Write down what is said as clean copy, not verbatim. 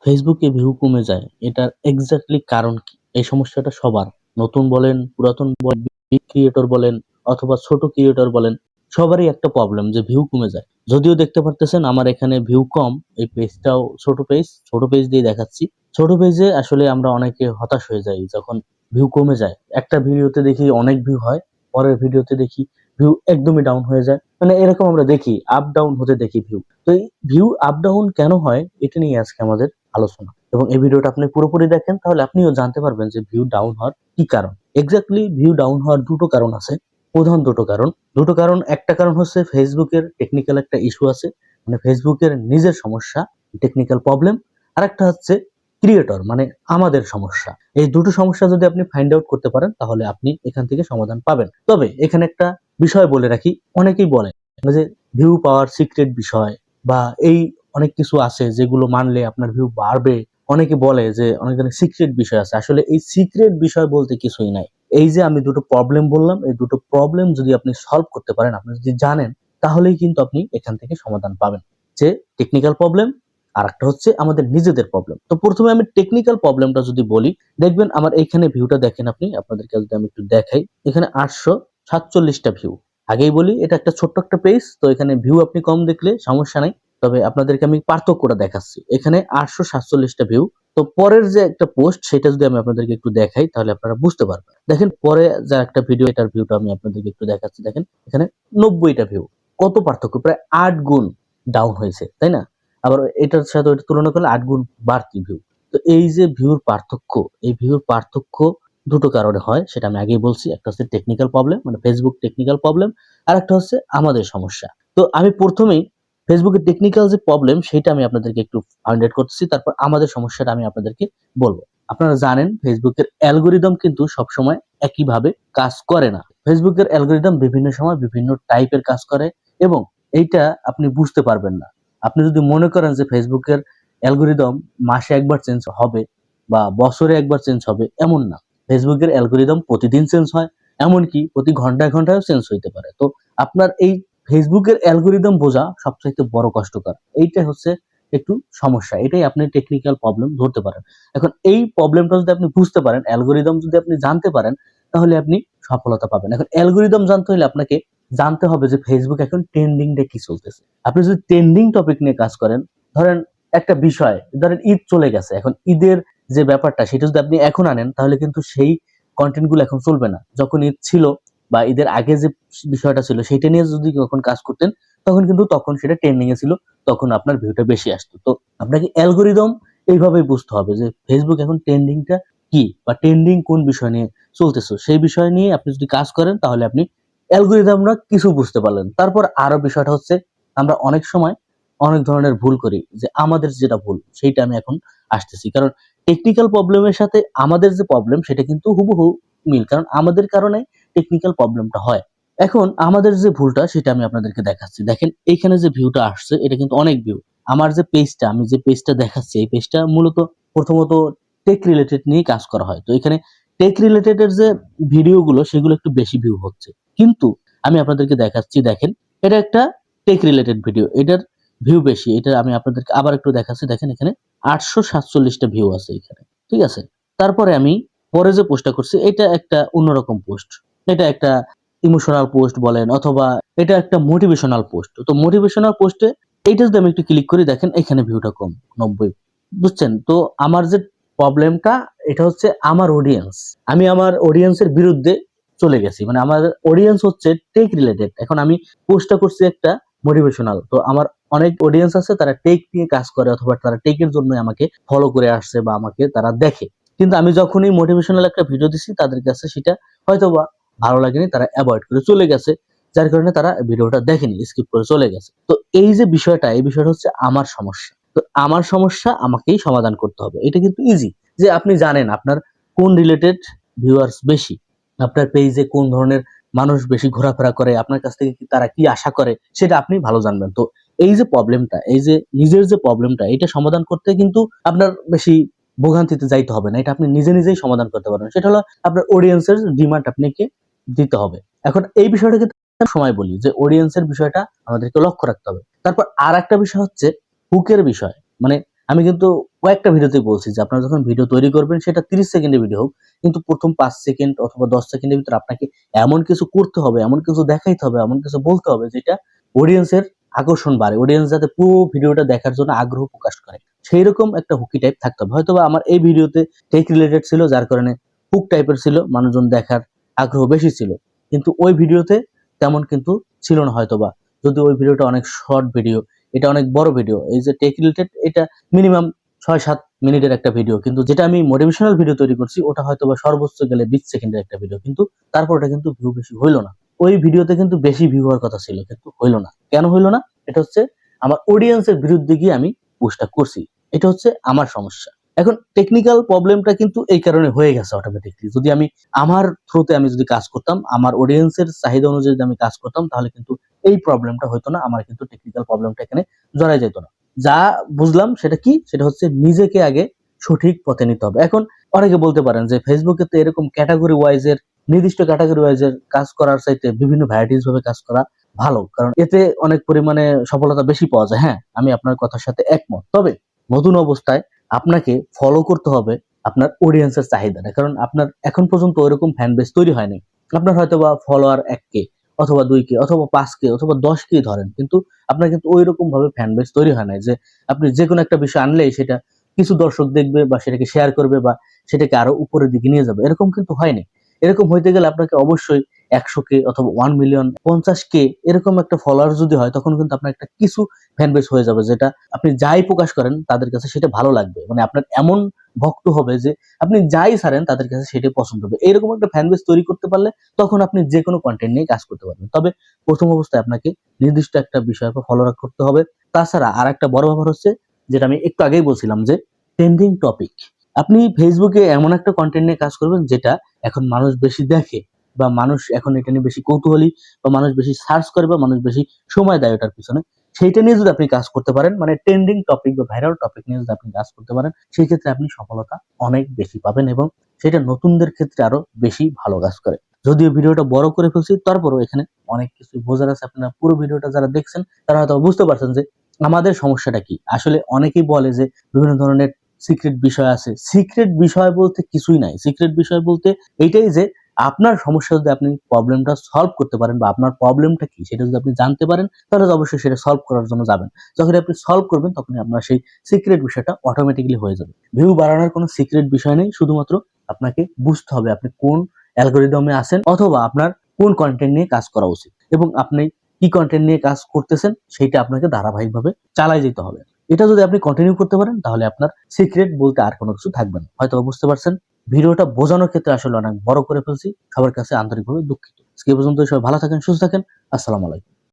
ফেসবুকে ভিউ কমে যায়, এটার এক্স্যাক্টলি কারণ কি? এই সমস্যাটা সবার, নতুন বলেন, পুরাতন বলেন, বিগ ক্রিয়েটর বলেন অথবা ছোট ক্রিয়েটর বলেন, সবারই একটা প্রবলেম যে ভিউ কমে যায়। যদিও দেখতে পারতেছেন আমার এখানে ভিউ কম, এই পেজটাও ছোট পেজ দিয়ে দেখাচ্ছি। ছোট পেজে আসলে আমরা অনেকে হতাশ হয়ে যাই যখন ভিউ কমে যায়। একটা ভিডিওতে দেখি অনেক ভিউ হয়, পরের ভিডিওতে দেখি ভিউ একদমই ডাউন হয়ে যায়। মানে এরকম আমরা দেখি, আপ ডাউন হতে দেখি ভিউ। তো এই ভিউ আপ ডাউন কেন হয়, এটা নিয়ে আজকে আমাদের আলোচনা। এবং এই ভিডিওটা আপনি পুরোপুরি দেখেন, তাহলে আপনিও জানতে পারবেন যে ভিউ ডাউন হওয়ার কি কারণ। এক্স্যাক্টলি ভিউ ডাউন হওয়ার দুটো কারণ আছে, প্রধান দুটো কারণ। একটা কারণ হচ্ছে ফেসবুকের টেকনিক্যাল একটা ইস্যু আছে, মানে ফেসবুকের নিজের সমস্যা, টেকনিক্যাল প্রবলেম। আর একটা হচ্ছে ক্রিয়েটর, মানে আমাদের সমস্যা। এই দুটো সমস্যা যদি আপনি ফাইন্ড আউট করতে পারেন, তাহলে আপনি এখান থেকে সমাধান পাবেন। তবে এখানে একটা বিষয় বলে রাখি, অনেকেই বলে যে ভিউ পাওয়ার সিক্রেট বিষয় বা এই অনেক কিছু আছে যেগুলো মানলে আপনার ভিউ বাড়বে। অনেকে বলে যে অনেক ধরনের সিক্রেট বিষয় আছে, আসলে এই সিক্রেট বিষয় বলতে কিছুই নাই। এই যে আমি দুটো প্রবলেম বললাম, এই দুটো প্রবলেম যদি আপনি সলভ করতে পারেন, আপনি যদি জানেন, তাহলেই কিন্তু আপনি এখান থেকে সমাধান পাবেন। যে টেকনিক্যাল প্রবলেম, আর একটা হচ্ছে আমাদের নিজেদের প্রবলেম। তো প্রথমে আমি টেকনিক্যাল প্রবলেমটা যদি বলি, দেখবেন আমার এইখানে ভিউটা দেখেন আপনি, আপনাদেরকে যদি আমি একটু দেখাই, এখানে 847টা ভিউ। আগেই বলি এটা একটা ছোট্ট একটা পেজ, তো এখানে ভিউ আপনি কম দেখলে সমস্যা নাই। তবে আপনাদেরকে আমি পার্থক্যটা দেখাচ্ছি। এখানে 847টা ভিউ। তো পরের যে একটা পোস্ট, সেটা যদি আমি আপনাদেরকে একটু দেখাই, তাহলে আপনারা বুঝতে পারবেন। দেখেন পরে যে একটা ভিডিও, এটার ভিউটা আমি আপনাদেরকে একটু দেখাচ্ছি। দেখেন এখানে 90টা ভিউ। কত পার্থক্য, প্রায় 8 গুণ ডাউন হয়েছে, তাই না? আবার এটার সাথে ওইটা তুলনা করলে 8 গুণ বাড়তি ভিউ। তো এই যে ভিউর পার্থক্য, এই ভিউর পার্থক্য দুটো কারণে হয়, সেটা আমি আগেই বলছি। একটা হচ্ছে টেকনিক্যাল প্রবলেম, মানে ফেসবুক টেকনিক্যাল প্রবলেম। আর একটা হচ্ছে আমাদের সমস্যা। তো আমি প্রথমেই ফেসবুকের টেকনিক্যাল যে প্রবলেম, সেটা আমি আপনাদেরকে একটু ফাইন্ড আউট করতেছি, তারপর আমাদের সমস্যাটা আমি আপনাদেরকে বলবো। আপনারা জানেন ফেসবুকের অ্যালগোরিদম কিন্তু সবসময় একইভাবে কাজ করে না। ফেসবুকের অ্যালগোরিদম বিভিন্ন সময় বিভিন্ন টাইপের কাজ করে, এবং এইটা আপনি বুঝতে পারবেন না। আপনি যদি মনে করেন যে ফেসবুকের অ্যালগোরিদম মাসে একবার চেঞ্জ হবে বা বছরে একবার চেঞ্জ হবে, এমন না। ফেসবুকের অ্যালগোরিদম প্রতিদিন চেঞ্জ হয়, এমনকি প্রতি ঘন্টায় ঘন্টায়ও চেঞ্জ হইতে পারে। তো আপনার এই ফেসবুকের অ্যালগোরিদম বোঝা সবচাইতে বড় কষ্টকর। এইটা হচ্ছে একটু সমস্যা। এটাই আপনি টেকনিক্যাল প্রবলেম ধরতে পারেন। এখন এই প্রবলেমটা যদি আপনি বুঝতে পারেন, অ্যালগোরিদম যদি আপনি জানতে পারেন, তাহলে আপনি সফলতা পাবেন। এখন অ্যালগোরিদম জানতে হলে আপনাকে জানতে হবে যে ফেসবুক এখন ট্রেন্ডিংটা কি চলতেছে। আপনি যদি ট্রেন্ডিং টপিক নিয়ে কাজ করেন, ধরেন একটা বিষয়, ধরেন ঈদ চলে গেছে, এখন ঈদের যে ব্যাপারটা, সেটা যদি আপনি এখন আনেন, তাহলে কিন্তু সেই কন্টেন্ট গুলো এখন চলবে না। যখন ঈদ ছিল বা ঈদের আগে যে বিষয়টা ছিল, সেটা নিয়ে যদি কখন কাজ করতেন, তখন সেটা ট্রেন্ডিং এ ছিল, তখন আপনার ভিউটা বেশি আসতো। তো আপনাকে অ্যালগোরিদম এইভাবেই বুঝতে হবে যে ফেসবুক এখন ট্রেন্ডিংটা কি, বা ট্রেন্ডিং কোন বিষয় নিয়ে চলতেছে, সেই বিষয় নিয়ে আপনি যদি কাজ করেন, তাহলে আপনি অ্যালগোরিদমরা কিছু বুঝতে পারলেন। তারপর আরো বিষয়টা হচ্ছে, আমরা অনেক সময় অনেক ধরনের ভুল করি, যে আমাদের যেটা ভুল সেইটা আমি এখন আসতেছি। কারণ টেকনিক্যাল প্রবলেমের সাথে আমাদের যে প্রবলেম, সেটা কিন্তু হুবহু মিল, কারণ আমাদের কারণে টেকনিক্যাল প্রবলেমটা হয়। এখন আমাদের যে ভুলটা, সেটা আমি আপনাদেরকে দেখাচ্ছি। দেখেন এইখানে যে ভিউটা আসছে, এটা কিন্তু অনেক ভিউ। আমার যে পেজটা, আমি যে পেজটা দেখাচ্ছি, এই পেজটা মূলত প্রথমত টেক রিলেটেড নিয়ে কাজ করা হয়। তো এখানে টেক রিলেটেড এর যে ভিডিওগুলো, সেগুলো একটু বেশি ভিউ হচ্ছে। কিন্তু আমি আপনাদেরকে দেখাচ্ছি, দেখেন এটা একটা টেক রিলেটেড ভিডিও, এটার ভিউ বেশি। এটা আমি আপনাদেরকে আবার একটু দেখাচ্ছি। দেখেন এখানে 847টা ভিউ আছে এখানে, ঠিক আছে? তারপরে আমি পরে যে পোস্টটা করছি, এটা একটা অন্যরকম পোস্ট। এটা একটা ইমোশনাল পোস্ট বলেন, অথবা এটা একটা মোটিভেশনাল পোস্ট। তো মোটিভেশনাল পোস্টে এইটা যদি আমি একটু ক্লিক করি, দেখেন এখানে ভিউটা কম, 90। বুঝছেন? তো আমার যে প্রবলেমটা, এটা হচ্ছে আমার অডিয়েন্স। আমি আমার অডিয়েন্সের বিরুদ্ধে চলে গেছি, মানে আমার অডিয়েন্স হচ্ছে টেক রিলেটেড। এখন আমি পোস্টটা করছি একটা মোটিভেশনাল, তো আমার অনেক অডিয়েন্স আছে, তারা টেক নিয়ে কাজ করে, অথবা তারা টেকের জন্য আমাকে ফলো করে আসছে বা আমাকে তারা দেখে। কিন্তু আমি যখনই মোটিভেশনাল একটা ভিডিও দিছি, তাদের কাছে সেটা হয়তোবা ভালো লাগেনি, তারা অ্যাভয়েড করে চলে গেছে। যার কারণে তারা ভিডিওটা দেখেনি, স্কিপ করে চলে গেছে। তো এই যে বিষয়টা, এই বিষয়টা হচ্ছে আমার সমস্যা। তো আমার সমস্যা আমাকেই সমাধান করতে হবে। এটা কিন্তু ইজি, যে আপনি জানেন আপনার কোন রিলেটেড ভিউয়ার্স বেশি, আপনার পেজে কোন ধরনের মানুষ বেশি ঘোরাফেরা করে, আপনার কাছ থেকে তারা কি আশা করে, সেটা আপনি ভালো জানবেন। তো এই যে প্রবলেমটা, এই যে নিজের যে প্রবলেমটা, এটা সমাধান করতে কিন্তু আপনার বেশি ভোগান্তিতে যাইতে হবে না। এটা আপনি নিজে নিজেই সমাধান করতে পারবেন। সেটা হলো আপনার অডিয়েন্সের ডিমান্ড আপনাকে দিতে হবে। এখন এই বিষয়টা কিন্তু সময় বলি যে অডিয়েন্সের বিষয়টা আমাদেরকে লক্ষ্য রাখতে হবে। তারপর আর একটা বিষয় হচ্ছে হুকের বিষয়। মানে আমি কিন্তু কয়েকটা ভিডিওতে বলছি যে আপনারা যখন ভিডিও তৈরি করবেন সেটা 30 সেকেন্ডের ভিডিও হোক, কিন্তু প্রথম 5 সেকেন্ড অথবা 10 সেকেন্ডের ভিতরে আপনাকে এমন কিছু করতে হবে, এমন কিছু দেখাইতে হবে, এমন কিছু বলতে হবে যেটা অডিয়েন্সের আকর্ষণ বাড়ে, অডিয়েন্স যাতে পুরো ভিডিওটা দেখার জন্য আগ্রহ প্রকাশ করে। সেইরকম একটা হুকি টাইপ থাকতে হবে। হয়তোবা আমার এই ভিডিওতে টেক রিলেটেড ছিল, যার কারণে হুক টাইপের ছিল, মানুষজন দেখার আগ্রহ বেশি ছিল। কিন্তু ওই ভিডিওতে তেমন কিন্তু ছিল না হয়তোবা। যদি ওই ভিডিওটা অনেক শর্ট ভিডিও, এটা অনেক বড় ভিডিও। এই যে টেক রিলেটেড, এটা মিনিমাম 6-7 মিনিটের একটা ভিডিও, কিন্তু যেটা আমি মোটিভেশনাল ভিডিও তৈরি করছি ওটা হয়তোবা সর্বোচ্চ গেলে 20 সেকেন্ডের একটা ভিডিও, কিন্তু তারপর ওটা কিন্তু ভিউ বেশি হইলো না। ওই ভিডিওতে কিন্তু বেশি ভিউ হওয়ার কথা ছিল, কিন্তু হইলো না। কেন হইলো না? এটা হচ্ছে আমার অডিয়েন্সের বিরুদ্ধে গিয়ে আমি পোস্টটা করছি। এটা হচ্ছে আমার সমস্যা। এখন টেকনিক্যাল প্রবলেমটা কিন্তু এই কারণে হয়ে গেছে অটোমেটিকলি। যদি আমি আমার থ্রুতে আমি যদি কাজ করতাম, আমার অডিয়েন্সের চাহিদা অনুযায়ী যদি আমি কাজ করতাম, তাহলে কিন্তু এই প্রবলেমটা হইতো না। আমার কিন্তু টেকনিক্যাল প্রবলেমটা এখানে জড়ায় যেত না। যা বুঝলাম সেটা কি? সেটা হচ্ছে নিজেকে আগে সঠিক পথে নিতে হবে। এখন অনেকে বলতে পারেন যে ফেসবুকে তো এরকম ক্যাটাগরি ওয়াইজ এর, নির্দিষ্ট ক্যাটাগরি ওয়াইজ এর কাজ করার চাইতে বিভিন্ন ভ্যারাইটিস ভাবে কাজ করা ভালো, কারণ এতে অনেক পরিমাণে সফলতা বেশি পাওয়া যায়। হ্যাঁ, আমি আপনার কথার সাথে একমত। তবে নতুন অবস্থায় আপনাকে ফলো করতে হবে আপনার অডিয়েন্সের চাহিদাটা, কারণ আপনার এখন পর্যন্ত ওইরকম ফ্যান বেস তৈরি হয়নি। আপনার হয়তোবা ফলোয়ার 1K অথবা 2K অথবা 5K অথবা 10K ধরেন, কিন্তু আপনার কিন্তু ওইরকম ভাবে ফ্যান বেস তৈরি হয় নাই যে আপনি যে কোনো একটা বিষয় আনলেই সেটা কিছু দর্শক দেখবে বা সেটাকে শেয়ার করবে বা সেটাকে আরো উপরের দিকে নিয়ে যাবে, এরকম কিন্তু হয়নি। এরকম হইতে গেলে আপনাকে অবশ্যই 100K অথবা 1 মিলিয়ন, 50K এরকম একটা ফলোয়ার যদি হয়, তখন কিন্তু আপনার একটা কিছু ফ্যান বেস হয়ে যাবে, যেটা আপনি যাই প্রকাশ করেন তাদের কাছে সেটা ভালো লাগবে। মানে আপনার এমন ভক্ত হবে যে আপনি যাই ছাড়েন তাদের কাছে সেটাই পছন্দ হবে। এরকম একটা ফ্যান বেস তৈরি করতে পারলে তখন আপনি যে কোনো কন্টেন্ট নিয়ে কাজ করতে পারবেন। তবে প্রথম অবস্থায় আপনাকে নির্দিষ্ট একটা বিষয়ের উপর ফলো করতে হবে। তাছাড়া আর একটা বড় ব্যাপার হচ্ছে, যেটা আমি একটু আগেই বলছিলাম, যে ট্রেন্ডিং টপিক। আপনি ফেসবুকে এমন একটা কন্টেন্ট নিয়ে কাজ করবেন যেটা এখন মানুষ বেশি দেখে, বা মানুষ এখন এটা নিয়ে বেশি কৌতূহলী, বা মানুষ বেশি সার্চ করে, বা মানুষ বেশি সময় দেয় ওটার পিছনে। সেইটা নিয়ে যদি আপনি কাজ করতে পারেন, মানে ট্রেন্ডিং টপিক বা ভাইরাল টপিক নিয়ে যদি আপনি কাজ করতে পারেন, সেই ক্ষেত্রে আপনি সফলতা অনেক বেশি পাবেন, এবং সেটা নতুনদের ক্ষেত্রে আরো বেশি ভালো কাজ করে। যদিও ভিডিওটা বড় করে ফেলছি, তারপরও এখানে অনেক কিছু বোঝার আছে। আপনারা পুরো ভিডিওটা যারা দেখছেন তারা হয়তো বুঝতে পারছেন যে আমাদের সমস্যাটা কি। আসলে অনেকেই বলে যে বিভিন্ন ধরনের সিক্রেট বিষয় আছে। সিক্রেট বিষয় বলতে কিছুই নাই। সিক্রেট বিষয় বলতে এইটাই যে আপনার সমস্যা যদি আপনি প্রবলেমটা সলভ করতে পারেন, বা আপনার প্রবলেমটা কি সেটা যদি আপনি জানতে পারেন, তাহলে তো অবশ্যই সেটা সলভ করার জন্য যাবেন। যখন আপনি সলভ করবেন তখনই আপনার সেই সিক্রেট বিষয়টা অটোমেটিক্যালি হয়ে যাবে। ভিউ বাড়ানোর কোনো সিক্রেট বিষয় নেই, শুধুমাত্র আপনাকে বুঝতে হবে আপনি কোন অ্যালগরিদমে আছেন, অথবা আপনার কোন কন্টেন্ট নিয়ে কাজ করা উচিত, এবং আপনি কি কন্টেন্ট নিয়ে কাজ করতেছেন সেটা আপনাকে ধারাবাহিকভাবে চালাই যেতে হবে। এটা যদি আপনি কন্টিনিউ করতে পারেন, তাহলে আপনার সিক্রেট বলতে আর কোনো কিছু থাকবে না। হয়তো বুঝতে পারছেন। ভিডিওটা বোঝানোর ক্ষেত্রে আসলে অনেক বড় করে ফেলছি। সবার কাছে আন্তরিকভাবে দুঃখিত। আজকে এই পর্যন্ত। সবাই ভালো থাকেন, সুস্থ থাকেন। আসসালামু আলাইকুম।